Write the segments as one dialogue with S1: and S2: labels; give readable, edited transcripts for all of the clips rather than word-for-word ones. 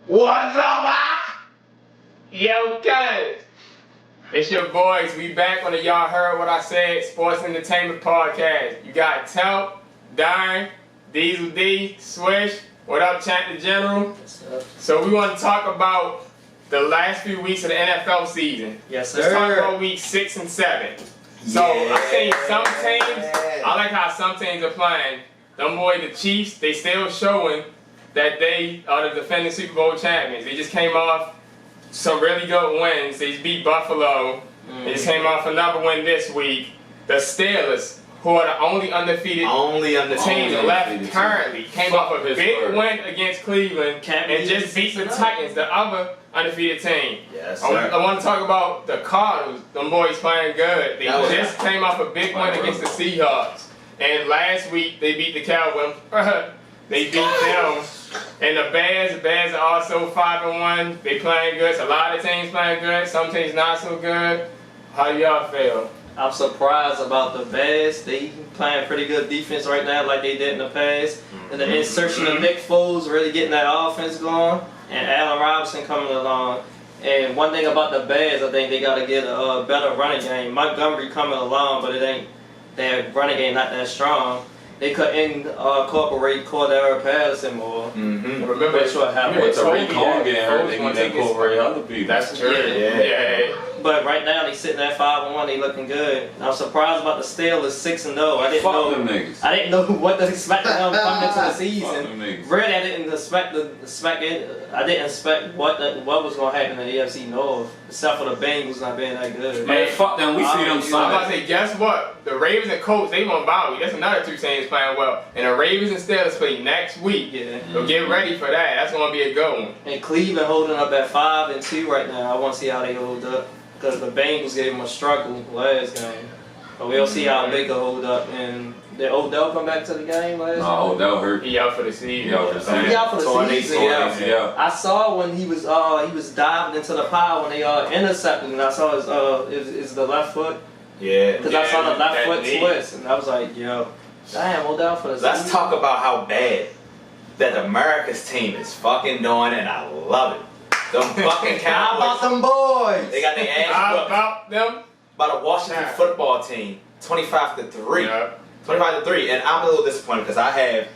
S1: What's up, Yo, guys. It's your boys. We back on the Y'all Heard What I Said Sports Entertainment Podcast. You got Telp, Darren, Diesel D, Swish. What up, Champ the General?
S2: What's up?
S1: So we want to talk about the last few weeks of the NFL season.
S2: Yes, sir.
S1: Let's talk about week 6 and 7. So I think some teams, I like how some teams are playing. Them boys, the Chiefs, they still showing that they are the defending Super Bowl champions. They just came off some really good wins. They beat Buffalo. They just came off another win this week. The Steelers, who are the only undefeated team left currently, came off a big win against Cleveland and just beat the Titans, the other undefeated team.
S2: Yes,
S1: I want to talk about the Cardinals. Them boys playing good. They just came off a big win against the Seahawks. And last week they beat the Cowboys. They beat them. And the Bears are also 5-1. They playing good. So a lot of teams playing good. Some teams not so good. How do y'all feel?
S2: I'm surprised about the Bears. They playing pretty good defense right now, like they did in the past. And the insertion of Nick Foles really getting that offense going, and Allen Robinson coming along. And one thing about the Bears, I think they got to get a better running game. Montgomery coming along, but it ain't their running game not that strong. They could incorporate Cordero Patterson more.
S1: Remember,
S2: That's what happened.
S3: With Tariq Cohen getting hurt, they need to incorporate other people.
S1: That's true.
S2: Yeah. But right now they sitting at 5-1. They looking good. I'm surprised about the Steelers 6-0. I didn't
S3: Fuck
S2: know
S3: them niggas.
S2: I didn't know what to expect them coming into the
S3: Fuck them
S2: season.
S3: niggas.
S2: Really, I didn't expect what was gonna happen in the AFC North, except for the Bengals not being that good.
S3: Man, fuck them. We see them
S1: I'm about to
S3: Sunday.
S1: say, guess what? The Ravens and Colts, they gonna bow you. That's another two teams playing well. And the Ravens and Steelers play next week.
S2: Yeah.
S1: So get ready for that. That's gonna be a good one.
S2: And Cleveland holding up at 5-2 right now. I want to see how they hold up because the Bengals gave them a struggle last game. But we'll see how Baker hold up. And did Odell come back to the game last
S3: No, Odell hurt.
S1: He out for the season.
S3: He out for the season.
S2: He out for the
S3: Torn
S2: season.
S3: ACL. Yeah.
S2: I saw when he was diving into the pile when they intercepted, and I saw his the left foot.
S4: Yeah.
S2: Because I saw the left
S1: that
S2: foot
S1: knee.
S2: twist, and I was like, yo, damn, Odell for the season.
S4: Let's talk about how bad that America's team is fucking doing, and I love it. Them fucking
S2: How about
S4: Cowboys.
S2: them boys?
S4: They got their ass
S1: How
S4: whooped
S1: about them?
S4: by the Washington football team, 25-3.
S1: Yeah.
S4: 25-3, and I'm a little disappointed because I have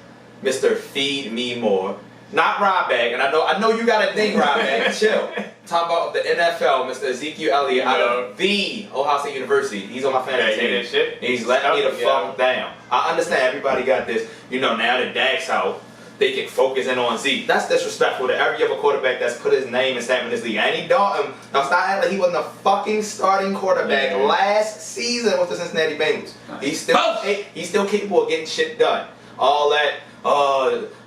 S4: Mr. Feed Me More, not Ryback, and I know you got a thing, Ryback. Chill. Talk about the NFL, Mr. Ezekiel Elliott out of the Ohio State University. He's on my fantasy team.
S1: that shit.
S4: And he's letting me the fuck down. I understand everybody got this. You know, now that Dak's out, they can focus in on Zeke. That's disrespectful to every other quarterback that's put his name and stamp in this league. Andy Dalton, now stop acting like he wasn't a fucking starting quarterback last season with the Cincinnati Bengals. He's still capable of getting shit done. All that,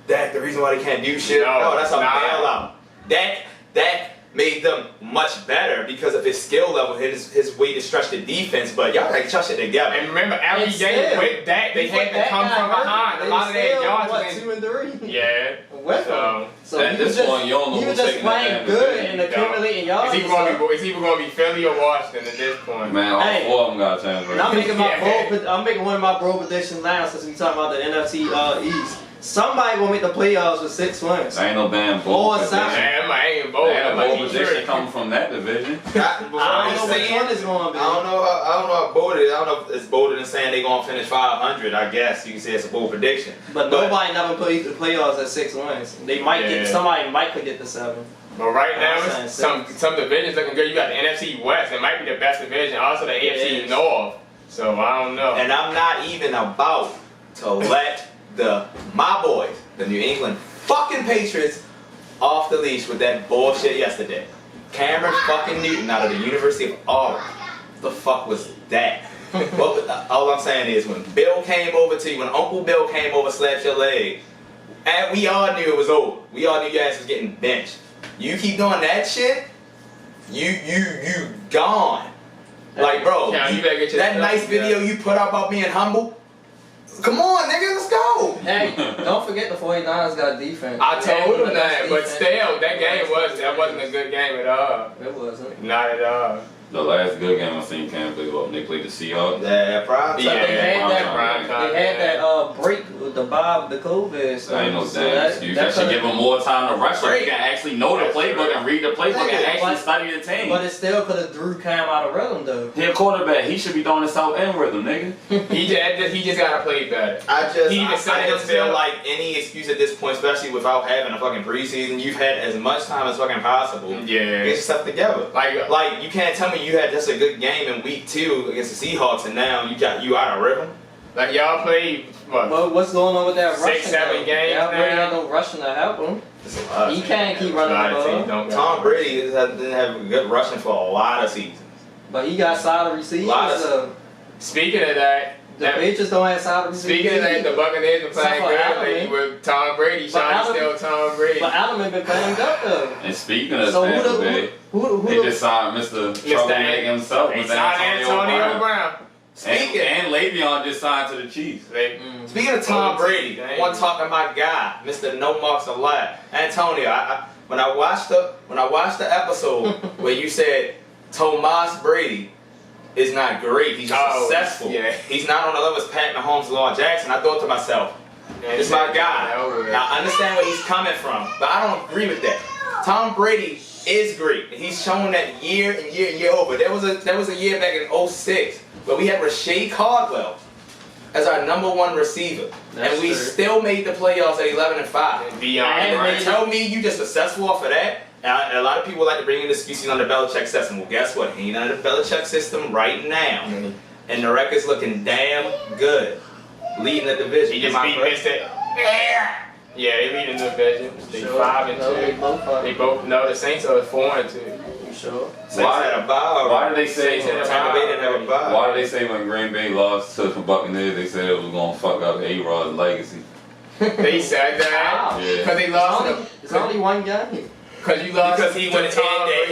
S4: Dak, the reason why they can't do shit. No, that's a bailout. Dak made them much better because of his skill level, his way to stretch the defense, but y'all gotta get your shit together.
S1: And remember, every game with Dak, they had to come from behind. A lot of their yards
S2: what,
S1: went
S2: 2 and 3?
S1: Yeah.
S2: With him. So
S3: at
S2: he was
S3: this point, you don't know
S2: he was
S3: who's
S2: just
S3: taking that
S2: playing
S3: damn
S2: good
S3: division.
S2: and accumulating yards.
S1: It's either gonna be Philly or Washington at this point.
S3: Man, all
S2: Hey.
S3: 4 of them got a chance
S2: And I'm
S3: right
S2: making I'm making one of my bro predictions now since we talking about the NFC East. Somebody will make the playoffs with 6 wins.
S3: There ain't no damn bowl.
S2: Or seven.
S1: Man, I ain't bold.
S3: Ain't
S1: That
S3: a
S1: might
S3: bowl
S1: be
S3: position
S1: true.
S3: coming from that division.
S2: I don't know which one is going to be.
S4: I don't know how bold it is. I don't know if it's bolder than saying they're going to finish 500. I guess you can say it's a bold prediction.
S2: But nobody never played the playoffs at 6 wins. They might get somebody might could get to 7.
S1: But right now,
S2: I'm
S1: it's
S2: saying
S1: some divisions looking good. You got the NFC West. It might be the best division. Also, the AFC
S2: is.
S1: North. So, I don't know.
S4: And I'm not even about to let my boys, the New England fucking Patriots, off the leash with that bullshit yesterday. Cameron fucking Newton out of the University of Auburn. What the fuck was that? All I'm saying is when Bill came over to you, when Uncle Bill came over, slapped your leg, and we all knew it was over. We all knew your ass was getting benched. You keep doing that shit, you gone. Like, bro,
S1: Yeah, you better get your
S4: that
S1: stuff
S4: nice video you put out about being humble, come on, nigga, let's go.
S2: Hey, don't forget the 49ers got defense.
S1: I told him
S2: They
S1: that,
S2: got
S1: but
S2: defense.
S1: still, that wasn't a good game at all.
S2: It wasn't.
S1: Not at all.
S3: The last good game I seen Cam play when they played the Seahawks.
S4: Yeah, prime time.
S1: Yeah,
S2: They had that.
S1: prime time,
S2: They had
S1: man.
S2: that break with the Bob, the COVID stuff.
S3: That ain't no
S2: So
S3: damn excuse. That should give him more time to rush so he can actually know the
S1: That's
S3: playbook
S1: true.
S3: and read the playbook and actually
S2: But-
S3: study the team.
S2: But it still could have drew Cam out of rhythm though.
S3: He a quarterback. He should be throwing the south end rhythm, nigga.
S1: He just gotta play better.
S4: I
S1: He even said
S4: just feel
S1: himself.
S4: like any excuse at this point, especially without having a fucking preseason, you've had as much time as fucking possible.
S1: Yeah.
S4: Get yourself together. Like you can't tell me you had just a good game in week 2 against the Seahawks and now you out of rhythm.
S1: Like y'all played what?
S2: But what's going on with that
S1: 6,
S2: rushing?
S1: 7
S2: though?
S1: games
S2: Y'all really
S1: now?
S2: ain't no rushing to help him.
S4: It's a lot.
S2: He can't keep running
S1: A lot
S2: the
S1: of
S2: ball.
S1: teams don't got
S4: Tom
S1: it.
S4: Brady didn't have good rushing for a lot of seasons.
S2: But he got solid receivers.
S4: Lot of-
S2: So
S1: Speaking of that,
S2: the Patriots don't have solid receivers.
S1: speaking of that, the Buccaneers are playing
S2: Except for
S1: good
S2: Allen.
S1: lately with Tom Brady.
S2: But
S1: Shawty
S2: Allen-
S1: still Tom Brady.
S2: But Allen been playing good though.
S3: And speaking of
S2: So
S3: Tampa Bay,
S2: who
S3: they just signed Mr. Troublemaker himself.
S1: They
S3: Mr.
S1: signed
S3: Antonio
S1: Antonio
S3: Brown.
S1: Brown.
S4: Speaking
S3: And Le'Veon just signed to the Chiefs.
S4: Speaking of Tom Brady,
S1: Dang.
S4: one talking my guy, Mr. No Marks Allowed, Antonio. When I watched the episode where you said Tomas Brady is not great, he's just successful.
S1: Yeah.
S4: He's not on the level as Pat Mahomes, Lamar Jackson. I thought to myself, this is my guy. Now I understand where he's coming from, but I don't agree with that. Tom Brady is great. He's shown that year and year and year over. There was a year back in 06 where we had Rashae Caldwell as our #1 receiver,
S2: That's
S4: and we
S2: true.
S4: still made the playoffs at 11-5.
S1: Beyond
S2: And
S1: right.
S2: made-
S4: Tell me you just successful off of that. And a lot of people like to bring in excuses on the Belichick system. Well, guess what? He ain't under the Belichick system right now, and the record's looking damn good, leading the division.
S1: He just
S4: Am I
S1: beat
S4: correct?
S1: Mr. Yeah, they leading the division. They
S2: Sure.
S1: 5 and
S2: No,
S1: 2.
S2: they both are.
S1: They both know the Saints are 4 and 2.
S2: You sure?
S4: Saints had a bye.
S3: Why did they say?
S1: Saints had a
S4: Tampa Bay didn't have a bye.
S3: Why did they say when Green Bay lost to the Buccaneers, they said it was gonna fuck up A-Rod's legacy?
S1: They said that
S2: Wow.
S3: Yeah.
S1: because they lost to
S2: It's only one game.
S1: because you lost
S4: Because he
S1: to
S4: went
S1: Tom
S4: ahead,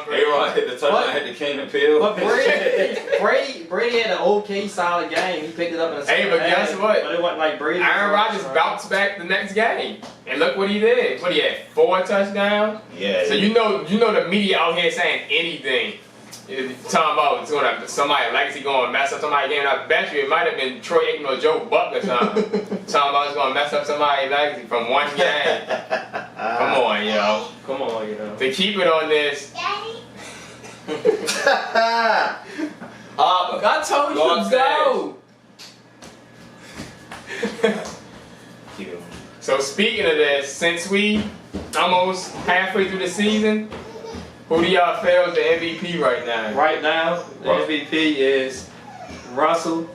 S1: Brady.
S3: A-Rod hit the touchdown,
S2: What?
S3: hit the King and Peel.
S2: But Brady had an okay solid game. He picked it up in the
S1: Hey,
S2: second
S1: but
S2: half,
S1: guess what?
S2: But it wasn't like Brady.
S1: Aaron Rodgers bounced back the next game, and look what he did. What he had 4 touchdowns.
S4: Yeah.
S1: So you know the media out here saying anything. Talking about it's gonna somebody legacy going to mess up somebody's game. I bet you it might have been Troy Aikman or Joe Buck or something. Talking about it's gonna mess up somebody's legacy from one game. Come on, yo.
S2: Come on, you know.
S1: To keep it on this.
S2: I told
S4: Go
S2: you to go.
S1: So speaking of this, since we almost halfway through the season, who do y'all feel is the MVP right now?
S2: Right now, the
S3: Russell.
S2: MVP is Russell.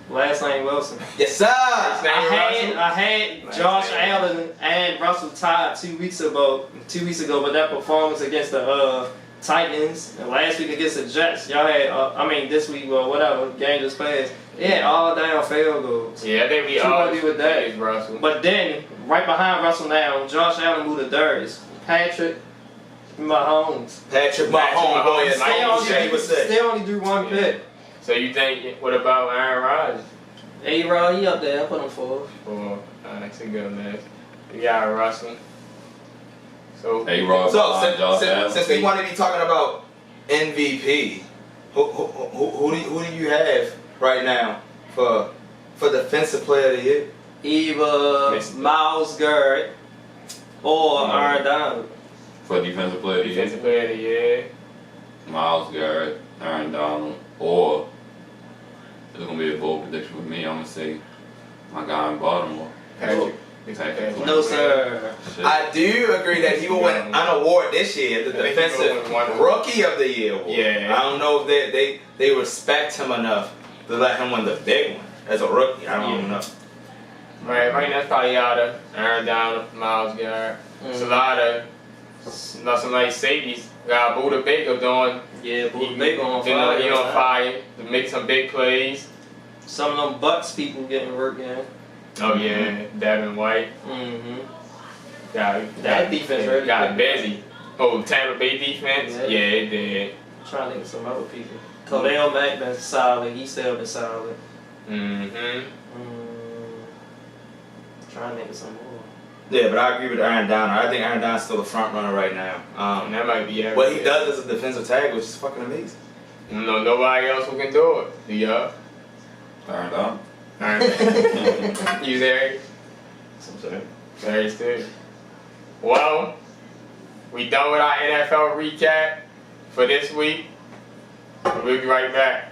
S2: Last name Wilson.
S4: Yes, sir.
S2: I had Josh Allen and Russell tied 2 weeks ago. But that performance against the Titans and last week against the Jets, y'all had. This week or whatever game just passed. They had all down field goals.
S1: Yeah, I think we
S2: Who
S1: all
S2: gonna be with that?
S1: is Russell.
S2: But then right behind Russell now, Josh Allen moved to Darius. Patrick Mahomes.
S4: Patrick Mahomes, boy, as
S1: Mahomes,
S4: Mike Shea would say.
S2: Still only drew one pick.
S1: So you think what about Aaron Rodgers?
S2: A-Rod, he up there. I put him forward.
S1: Or that's a good list. You got Russell. So
S3: A-Rod
S4: So
S3: behind Josh Allen.
S4: since we want to be talking about MVP, who do you have right now for defensive player of the year?
S2: Either
S1: Mr.
S2: Miles Garrett or
S3: No.
S2: Aaron Donald.
S3: For defensive player of the year,
S1: defensive player of the year.
S3: Myles Garrett, Aaron Donald, or it's gonna be a bold prediction with me. I'm gonna say my guy in Baltimore.
S1: Patrick.
S3: Patrick.
S2: No, sir.
S3: Shit.
S4: I do agree that he will win an award this year, the
S1: I think he will
S4: defensive
S1: win one.
S4: rookie of the year award.
S1: Yeah.
S4: I don't know if they respect him enough to let him win the big one as a rookie. I don't know.
S1: Right now it's probably out of Aaron Donald, Miles Garrett. It's a lot of some like safeties. Got Buda Baker doing.
S2: Yeah,
S1: He
S2: Baker on fire.
S1: He on fire to make some big plays.
S2: Some of them Bucks people getting work in.
S1: Oh yeah, Devin White.
S2: Mm-hmm.
S1: That
S2: defense really
S1: got
S2: good.
S1: busy. Oh, Tampa Bay defense.
S2: Yeah.
S1: Yeah, it did.
S2: Trying to think of some other people. Khalil Mack been solid. He still been solid.
S1: Mm-hmm.
S2: Trying to think of some more.
S4: Yeah, but I agree with Aaron Donald. I think Aaron Donald's still a front runner right now.
S1: And that might be
S4: What he does as a defensive tackle is just fucking amazing.
S1: No, nobody else who can do it. Do y'all?
S3: Aaron Donald.
S1: Alright. You there?
S4: I'm sorry.
S1: Very good. Well, we done with our NFL recap for this week. We'll be right back.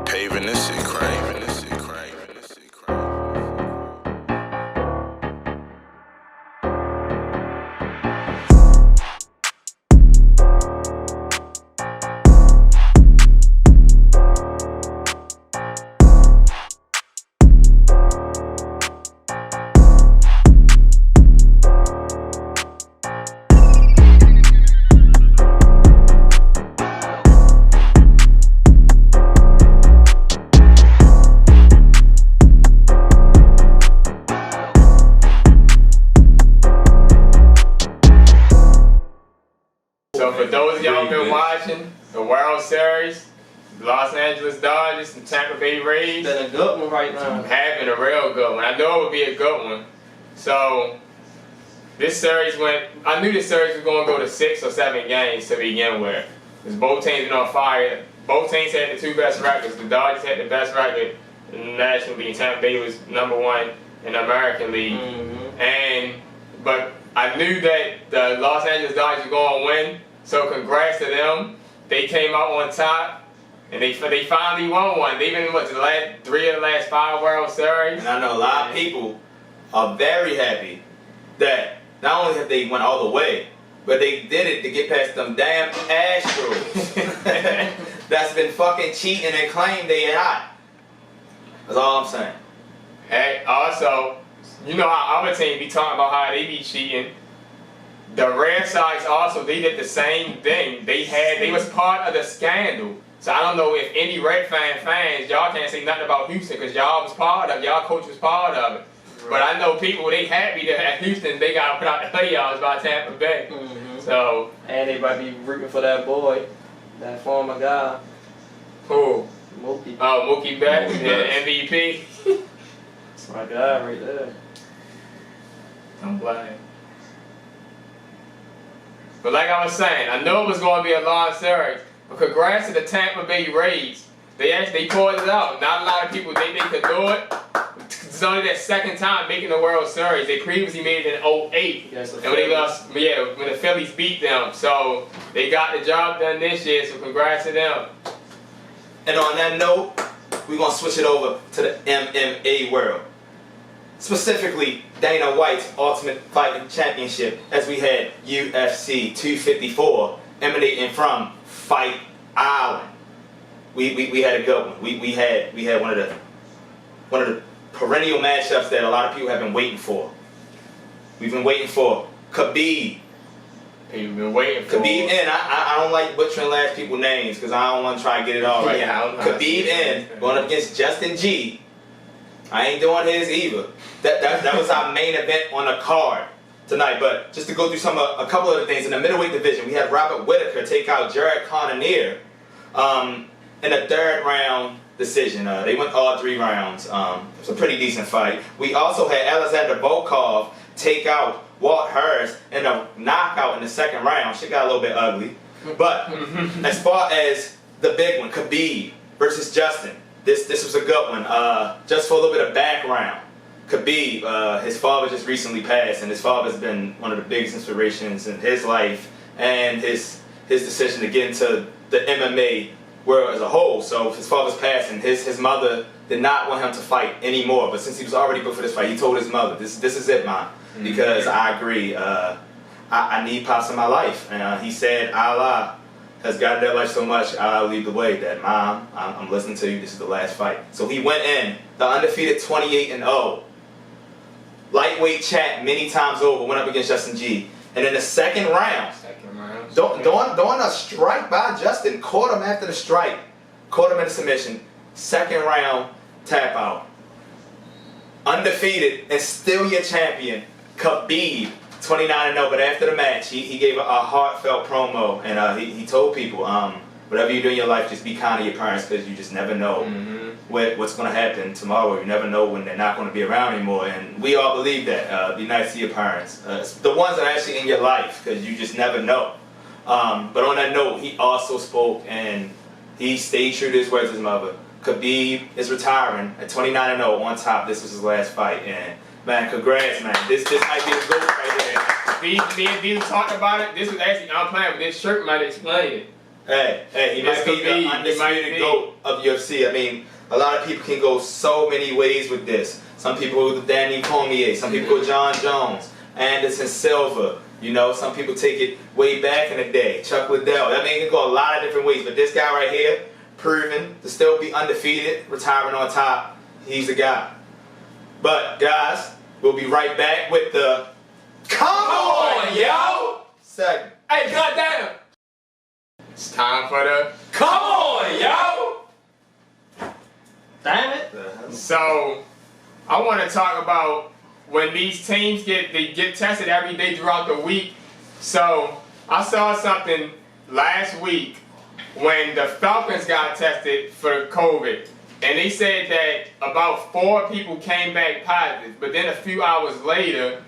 S5: Paving this shit, craving this shit, craving this shit, craving.
S1: So for those of y'all who been watching the World Series, Los Angeles Dodgers and Tampa Bay Rays,
S2: Been a good one right now.
S1: having a real good one. I know it would be a good one. So this series I knew this series was going to go to 6 or 7 games to begin with. Because both teams been on fire. Both teams had the 2 best records. The Dodgers had the best record in the National League. Tampa Bay was #1 in the American League. But I knew that the Los Angeles Dodgers were going to win. So congrats to them. They came out on top. And they finally won one. They've been, the last 3 of the last 5 World Series?
S4: And I know a lot of people are very happy that not only have they went all the way, but they did it to get past them damn Astros that's been fucking cheating and claim they hot. That's all I'm saying.
S1: Hey, also, you know how other teams be talking about how they be cheating. The Red Sox also, they did the same thing. They was part of the scandal. So I don't know if any Red fans, y'all can't say nothing about Houston because y'all was part of it, y'all coach was part of it. Right. But I know people, they happy that at Houston, they got put out the playoffs by Tampa Bay. So.
S2: And they might be rooting for that boy, that former guy.
S1: Who?
S2: Mookie.
S1: Oh, Mookie Betts,
S3: Mookie
S1: yeah,
S3: Betts.
S1: MVP.
S2: That's my guy right there.
S1: I'm blind. But like I was saying, I know it was going to be a long series. But congrats to the Tampa Bay Rays. They pulled it out. Not a lot of people think they could do it. It's only their second time making the World Series. They previously made it in 2008.
S2: Yes,
S1: and when they lost, when the Phillies beat them. So they got the job done this year, so congrats to them.
S4: And on that note, we're going to switch it over to the MMA world. Specifically, Dana White's Ultimate Fighting Championship, as we had UFC 254 emanating from Fight Island. We had a good one. We had one of the perennial matchups that a lot of people have been waiting for. We've been waiting for Khabib.
S1: You've been waiting for
S4: Khabib and I don't like butchering last people's names because I don't want to try to get it all right.
S1: Yeah, I don't know how to
S4: Khabib
S1: say
S4: and going up against Justin G. I ain't doing his either. That was our main event on the card tonight. But just to go through a couple of the things in the middleweight division, we had Robert Whittaker take out Jared Cannonier in a 3rd round decision. They went all 3 rounds. It was a pretty decent fight. We also had Alexander Volkov take out Walt Harris in a knockout in the 2nd round. Shit got a little bit ugly. But as far as the big one, Khabib versus Justin, this was a good one. Just for a little bit of background, Khabib, his father just recently passed, and his father's been one of the biggest inspirations in his life and his decision to get into the MMA world as a whole. So his father's passing, his mother did not want him to fight anymore. But since he was already booked for this fight, he told his mother, "This is it, Mom, because I agree. I need Pops in my life." And he said, "Allah has guided that life so much, I'll lead the way. That Mom, I'm listening to you. This is the last fight." So he went in, the undefeated 28-0. Lightweight champ many times over, went up against Justin G. And in the 2nd round, doing a strike by Justin, caught him after the strike, caught him in a submission. 2nd round tap out. Undefeated and still your champion, Khabib 29-0, but after the match, he gave a heartfelt promo, and he told people, whatever you do in your life, just be kind to your parents, because you just never know what's going to happen tomorrow. You never know when they're not going to be around anymore, and we all believe that. Be nice to your parents, the ones that are actually in your life, because you just never know. But on that note, he also spoke, and he stayed true to his words to his mother. Khabib is retiring at 29-0 on top. This was his last fight, and man, congrats, man. This might be the GOAT right there.
S1: Me and Beasley talked about it. This was actually unplanned, but this shirt might explain it.
S4: Hey, he might be the undisputed GOAT of UFC. I mean, a lot of people can go so many ways with this. Some people go Danny Cormier, some people go John Jones, Anderson Silva. You know, some people take it way back in the day. Chuck Liddell. I mean, it can go a lot of different ways, but this guy right here, proven to still be undefeated, retiring on top. He's the guy. But guys, we'll be right back with the Come on, yo! segment.
S1: Hey, goddamn! It's time for the
S4: Come on, yo!
S2: Damn it.
S1: So, I want to talk about when these teams get tested every day throughout the week. So, I saw something last week when the Falcons got tested for COVID, and they said that about 4 people came back positive, but then a few hours later,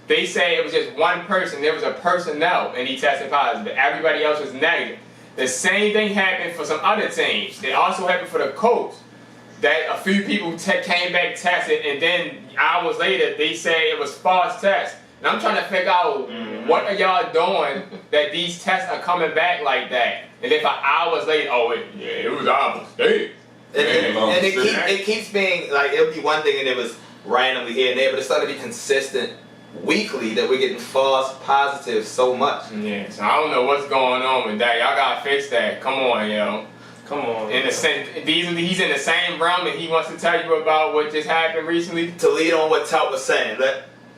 S1: they said it was just one person. There was a personnel, and he tested positive, but everybody else was negative. The same thing happened for some other teams. It also happened for the Colts, that a few people came back tested, and then hours later, they said it was false tests. And I'm trying to figure out what are y'all doing that these tests are coming back like that. And then for hours later, it was our mistake.
S4: And it keeps being, like, it'll be one thing and it was randomly here and there, but it's starting to be consistent weekly that we're getting false positives so much.
S1: Yeah, so I don't know what's going on with that. Y'all gotta fix that. Come on, yo.
S2: Come on.
S1: He's in the same realm that he wants to tell you about what just happened recently.
S4: To lead on what Tout was saying,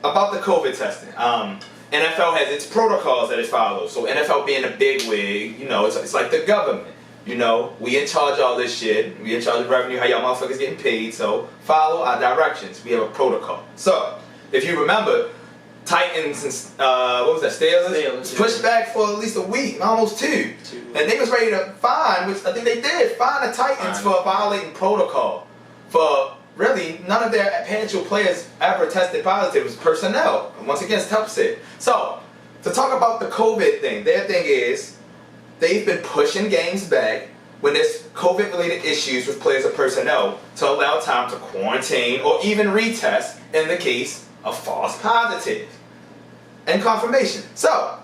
S4: about the COVID testing, NFL has its protocols that it follows. So NFL being a big wig, you know, it's like the government. You know, we in charge of all this shit. We in charge of revenue, how y'all motherfuckers getting paid. So follow our directions. We have a protocol. So if you remember, Titans and what was that? Steelers pushed back for at least a week, almost 2. And they was ready to fine, which I think they did, fine the Titans for violating protocol. For really, none of their potential players ever tested positive. It was personnel. Once again, Tup said. So to talk about the COVID thing, their thing is they've been pushing games back when there's COVID-related issues with players or personnel to allow time to quarantine or even retest in the case of false positive and confirmation. So,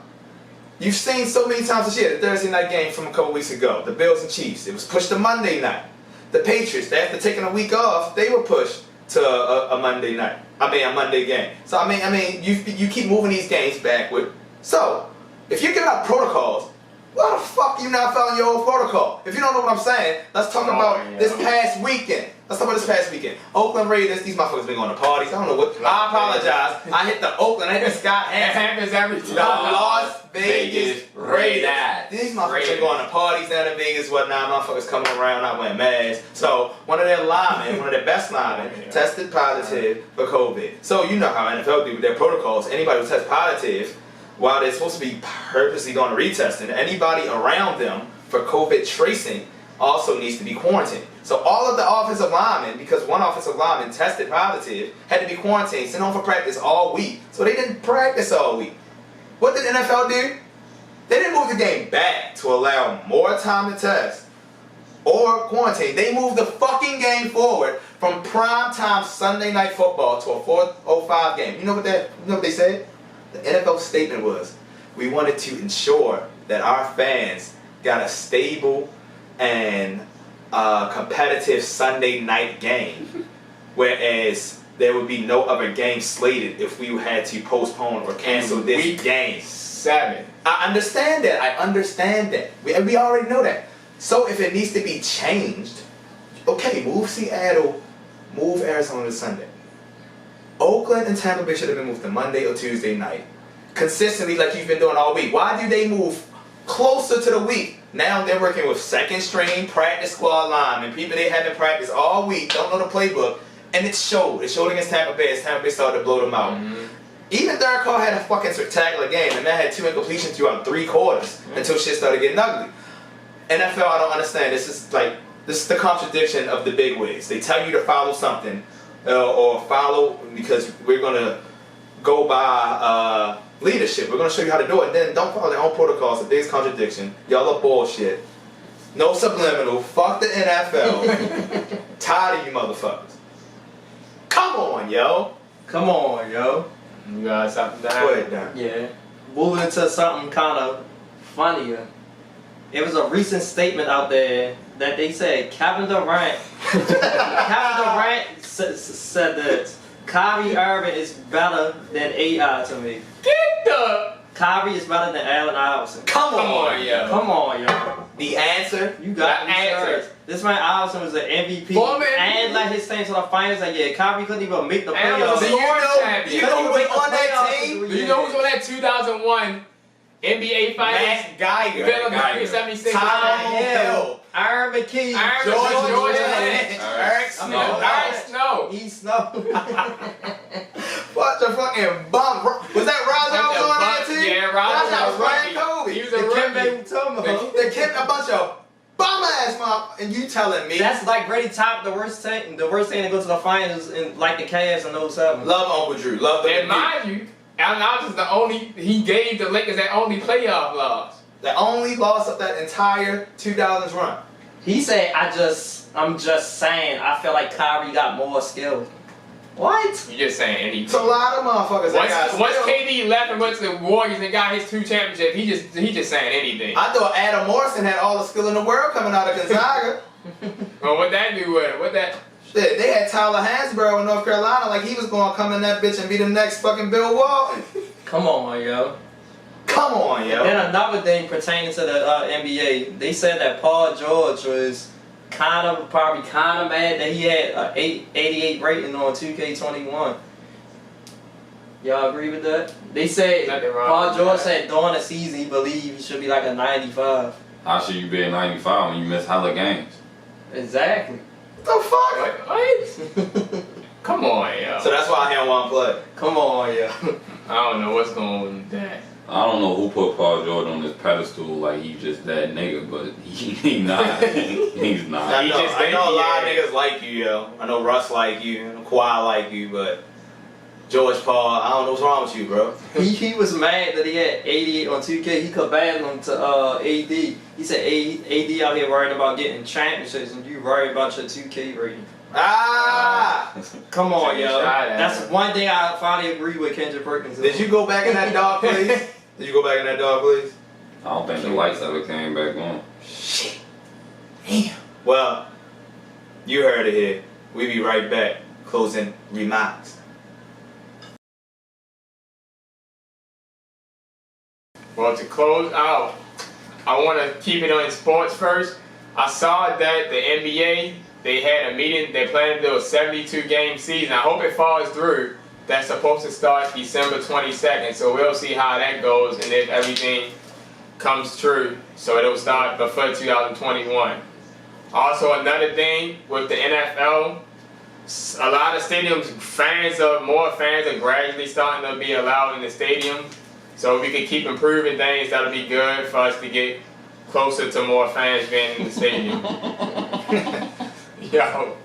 S4: you've seen so many times this year, the Thursday night game from a couple weeks ago, the Bills and Chiefs, it was pushed to Monday night. The Patriots, after taking a week off, they were pushed to a Monday night. A Monday game. So, I mean, you keep moving these games backward. So, if you're giving out protocols, why the fuck are you not following your own protocol? If you don't know what I'm saying, let's talk about this past weekend. Oakland Raiders, these motherfuckers been going to parties. I don't know what. I apologize. I hit the Oakland, I hit the Scott Hansen.
S1: It happens every time.
S4: The Las Vegas Raiders. These motherfuckers been going to parties down in Vegas, whatnot. Motherfuckers coming around, not wearing masks. So, one of their linemen, one of their best linemen, tested positive for COVID. So, you know how NFL do with their protocols. Anybody who tests positive, while they're supposed to be purposely going to retest, and anybody around them for COVID tracing also needs to be quarantined. So all of the offensive linemen, because one offensive lineman tested positive, had to be quarantined, sent home for practice all week. So they didn't practice all week. What did the NFL do? They didn't move the game back to allow more time to test or quarantine. They moved the fucking game forward from primetime Sunday night football to a 4:05 game. You know what they said? The NFL statement was, we wanted to ensure that our fans got a stable and competitive Sunday night game, whereas there would be no other game slated if we had to postpone or cancel this game.
S1: 7.
S4: I understand that. We already know that. So if it needs to be changed, okay, move Seattle, move Arizona to Sunday. Oakland and Tampa Bay should have been moved to Monday or Tuesday night. Consistently like you've been doing all week. Why do they move closer to the week? Now they're working with second string practice squad linemen, people they haven't practiced all week, don't know the playbook, and it showed. It showed against Tampa Bay as Tampa Bay started to blow them out. Even Derek Carr had a fucking spectacular game, and man had 2 incompletions throughout 3 quarters until shit started getting ugly. NFL, I don't understand. This is the contradiction of the big wigs. They tell you to follow something, or follow because we're gonna go by leadership. We're gonna show you how to do it, and then don't follow their own protocols. The biggest contradiction. Y'all are bullshit. No subliminal. Fuck the NFL. Tired of you motherfuckers. Come on, yo.
S2: Come on, yo.
S1: You got something down?
S4: Go ahead, Dan.
S2: Yeah. Moving into something kind of funnier. It was a recent statement out there that they said Kevin Durant said that Kyrie Irving is better than AI to me.
S1: Get the...
S2: Kyrie is better than Allen Iverson.
S4: Come on,
S1: yo.
S2: Come on, yo.
S4: The answer.
S2: You got
S1: The
S2: me
S1: answer.
S2: serious. This man Iverson was an MVP
S1: Former
S2: and
S1: MVP.
S2: led his team to the finals. Like, yeah, Kyrie couldn't even make the
S1: And was
S2: playoffs.
S1: a scoring champion.
S4: You know who was on that team?
S1: Do you know who's on that 2001 NBA Finals?
S4: Matt Geiger.
S1: Philadelphia 76.
S4: Tom
S2: Yeah.
S4: Hill.
S2: Aaron McKee.
S1: George
S4: George
S1: Lynch.
S4: Eric
S2: I mean,
S4: Snow.
S1: Eric Snow.
S2: He Snow.
S4: Bunch of fucking bum. Was that Raja was on that team?
S1: Yeah, Raja
S4: was
S1: was
S4: Ryan Kobe.
S1: He was
S2: The
S1: a
S2: Kim
S1: rookie.
S2: Mutombo.
S4: They kept a bunch of bum ass mom, and you telling me
S2: That's like Brady top the worst team to go to the finals and like the Cavs in 07.
S4: love Uncle Drew, love the
S1: And mind you, Allen Iverson's the only, he gave the Lakers that only playoff loss.
S4: the only loss of that entire 2000s run.
S2: He said, I'm just saying, I feel like Kyrie got more skill. What?
S1: You just saying anything.
S4: It's a lot of motherfuckers that got
S1: Once
S4: skill.
S1: KD left and went to the Warriors and got his 2 championships, he just saying anything.
S4: I thought Adam Morrison had all the skill in the world coming out of Gonzaga.
S1: Well, what that do with it? What that?
S4: Shit, they had Tyler Hansborough in North Carolina like he was going to come in that bitch and be the next fucking Bill Walton.
S2: Come on, yo.
S4: Come on, yo.
S2: Then another thing pertaining to the NBA, they said that Paul George was probably kind of mad that he had an 88 rating on 2K21. Y'all agree with that? They said
S1: Nothing wrong
S2: Paul
S1: with
S2: George
S1: that.
S2: said during the season he believed he should be like a 95.
S3: How should you be at 95 when you miss hella games?
S2: Exactly.
S4: What the fuck?
S1: What? Come on, yo.
S4: So that's why he don't want to play.
S2: Come on, yo.
S1: I don't know what's going on with that.
S3: I don't know who put Paul George on this pedestal like he just that nigga, but he not. He's not.
S4: I
S1: He
S4: know,
S1: just
S4: I know a lot of
S1: yeah.
S4: niggas like you, yo. I know Russ like you, I know Kawhi like you, but George Paul, I don't know what's wrong with you, bro.
S2: He was mad that he had 88 on 2K. He compared him to AD. He said AD out here worried about getting championships and you worried about your 2K rating.
S4: Ah!
S2: Come on,
S1: Take a
S2: yo.
S1: shot at
S2: That's
S1: it.
S2: one thing I finally agree with Kendrick Perkins.
S4: Did you go back in that dog, please? Did you go back in that dog, please?
S3: I don't think the lights ever came back on.
S4: Shit. Damn. Well, you heard it here. We be right back. Closing remarks.
S1: Well, to close out, I want to keep it on sports first. I saw that the NBA, they had a meeting. They plan to do a 72-game season. I hope it falls through. That's supposed to start December 22nd. So we'll see how that goes and if everything comes true. So it'll start before 2021. Also, another thing with the NFL, a lot of stadiums, more fans are gradually starting to be allowed in the stadium. So if we can keep improving things, that'll be good for us to get closer to more fans being in the stadium. Yo,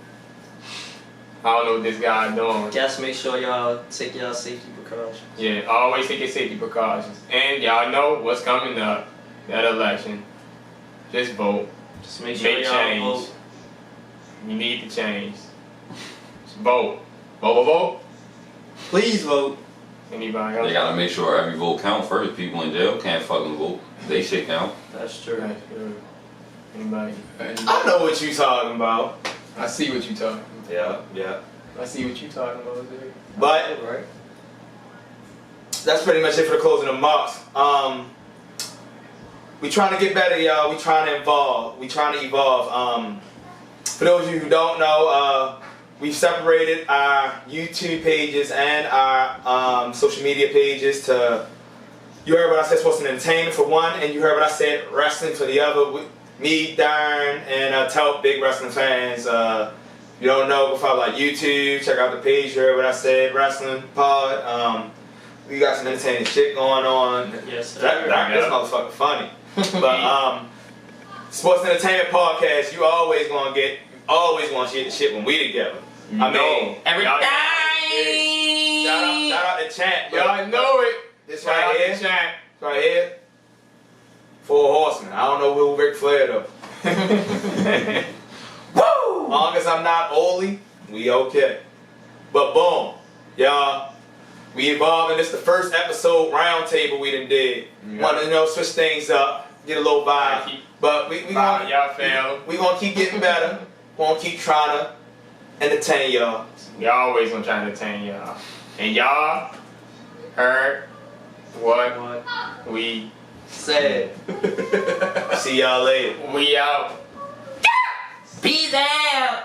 S1: I don't know what this guy doing.
S2: Just make sure y'all take y'all safety precautions.
S1: Yeah, always take your safety precautions. And y'all know what's coming up, that election. Just vote.
S2: Just make sure
S1: Make
S2: y'all
S1: change.
S2: vote.
S1: You need to change. Just vote. Vote.
S2: Please vote.
S1: Anybody else?
S3: They gotta make sure every vote count first. People in jail can't fucking vote. They shit count.
S2: That's true.
S1: That's good. Anybody?
S4: I know what you talking about.
S1: I see what you talking about.
S4: Yeah.
S1: I see what you talking about, Zach.
S4: But
S2: Right.
S4: that's pretty much it for the closing remarks. We trying to get better, y'all. We trying to evolve. For those of you who don't know, we've separated our YouTube pages and our social media pages to. You heard what I said, sports and entertainment for one, and you heard what I said, wrestling for the other. Me, Darren, and tell big wrestling fans. If you don't know, go follow like YouTube. Check out the page. You heard what I said, wrestling pod. We got some entertaining shit going on.
S2: Yes, sir.
S4: This motherfucker funny. But sports entertainment podcast, you always gonna shit the shit when we together. I mean, every
S1: Y'all-
S4: day. Shout out to Champ.
S1: Y'all know it.
S4: This
S1: Shout out
S4: right
S1: to
S4: here.
S1: Champ.
S4: Right here. Four Horsemen. I don't know who Ric Flair though. Woo! Long as I'm not Oli, we okay. But boom, y'all. We evolving. This the first episode roundtable we done did.
S1: Yeah.
S4: Want to switch things up, get a little vibe. But we gonna
S1: Y'all fail.
S4: we gonna keep getting better. We gonna keep trying to entertain y'all.
S1: Y'all always gonna try to entertain y'all. And y'all heard what we
S2: Sad.
S4: See y'all later.
S1: we out.
S2: Peace out.